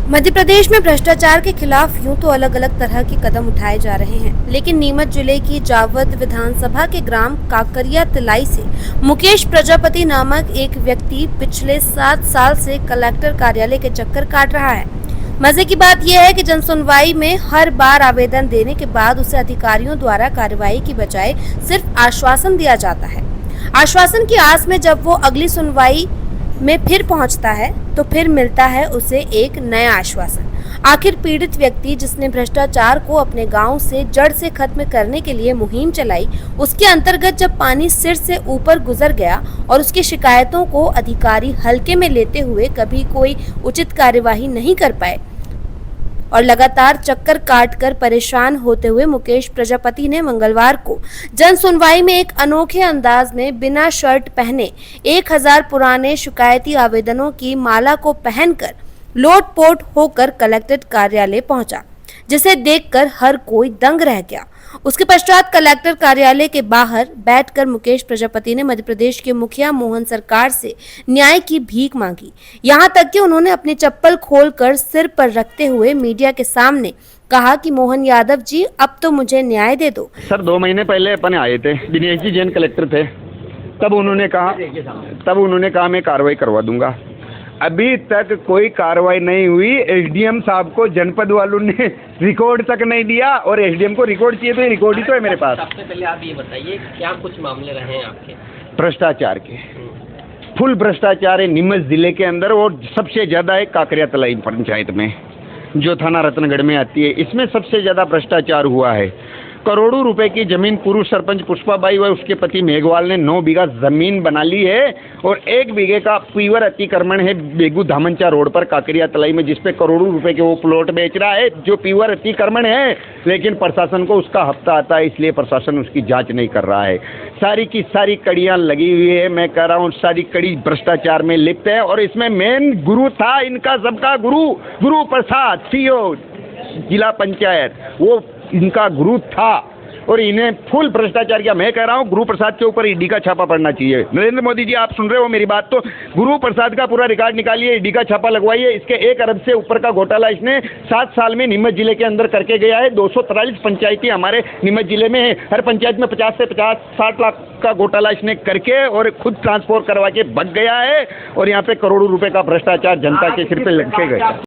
मध्य प्रदेश में भ्रष्टाचार के खिलाफ यूं तो अलग अलग तरह के कदम उठाए जा रहे हैं, लेकिन नीमच जिले की जावद विधानसभा के ग्राम काकरिया तिलाई से मुकेश प्रजापति नामक एक व्यक्ति पिछले 7 साल से कलेक्टर कार्यालय के चक्कर काट रहा है। मजे की बात यह है कि जनसुनवाई में हर बार आवेदन देने के बाद उसे अधिकारियों द्वारा कार्रवाई की बजाय सिर्फ आश्वासन दिया जाता है। आश्वासन की आस में जब वो अगली सुनवाई में फिर पहुंचता है तो फिर मिलता है उसे एक नया आश्वासन। आखिर पीड़ित व्यक्ति जिसने भ्रष्टाचार को अपने गांव से जड़ से खत्म करने के लिए मुहिम चलाई, उसके अंतर्गत जब पानी सिर से ऊपर गुजर गया और उसकी शिकायतों को अधिकारी हल्के में लेते हुए कभी कोई उचित कार्यवाही नहीं कर पाए और लगातार चक्कर काटकर परेशान होते हुए मुकेश प्रजापति ने मंगलवार को जन सुनवाई में एक अनोखे अंदाज में बिना शर्ट पहने 1000 पुराने शिकायती आवेदनों की माला को पहनकर लोटपोट होकर कलेक्टर कार्यालय पहुंचा, जिसे देखकर हर कोई दंग रह गया। उसके पश्चात कलेक्टर कार्यालय के बाहर बैठकर मुकेश प्रजापति ने मध्य प्रदेश के मुखिया मोहन सरकार से न्याय की भीख मांगी। यहाँ तक कि उन्होंने अपनी चप्पल खोलकर सिर पर रखते हुए मीडिया के सामने कहा कि मोहन यादव जी, अब तो मुझे न्याय दे दो। सर 2 महीने पहले अपन आए थे, दिनेश जी जैन कलेक्टर थे, तब उन्होंने कहा मैं कार्रवाई करवा दूंगा। अभी तक कोई कार्रवाई नहीं हुई। एसडीएम साहब को जनपद वालों ने रिकॉर्ड तक नहीं दिया, और एसडीएम को रिकॉर्ड चाहिए तो रिकॉर्ड ही तो है मेरे पास। सबसे पहले आप ये बताइए क्या कुछ मामले रहे हैं आपके? भ्रष्टाचार के, फुल भ्रष्टाचार है नीमच जिले के अंदर, और सबसे ज़्यादा है काकरिया तलाई पंचायत में, जो थाना रतनगढ़ में आती है। इसमें सबसे ज़्यादा भ्रष्टाचार हुआ है। करोड़ों रुपए की जमीन पूर्व सरपंच पुष्पाबाई व उसके पति मेघवाल ने 9 बीघा जमीन बना ली है, और 1 बीघे का पीवर अतिक्रमण है बेगू धामनचा रोड पर काकरिया तलाई में, जिसपे करोड़ों रुपए के वो प्लॉट बेच रहा है, जो पीवर अतिक्रमण है। लेकिन प्रशासन को उसका हफ्ता आता है, इसलिए प्रशासन उसकी जांच नहीं कर रहा है। सारी की सारी कड़ियां लगी हुई है। मैं कह रहा हूँ सारी कड़ी भ्रष्टाचार में लिप्त है, और इसमें मेन गुरु था इनका सबका गुरु प्रसाद सीओ जिला पंचायत, वो इनका गुरु था, और इन्हें फुल भ्रष्टाचार किया। मैं कह रहा हूँ गुरु प्रसाद के ऊपर ईडी का छापा पड़ना चाहिए। नरेंद्र मोदी जी, आप सुन रहे हो मेरी बात? तो गुरु प्रसाद का पूरा रिकॉर्ड निकालिए, ईडी का छापा लगवाइए। इसके 1 अरब से ऊपर का घोटाला इसने 7 साल में नीमच जिले के अंदर करके गया है। 243 पंचायतें हमारे नीमच जिले में है। हर पंचायत में 50 से 60 लाख का घोटाला इसने करके और खुद ट्रांसफर करवा के भग गया है, और यहाँ पे करोड़ों रुपए का भ्रष्टाचार जनता के सिर पे लग के गया।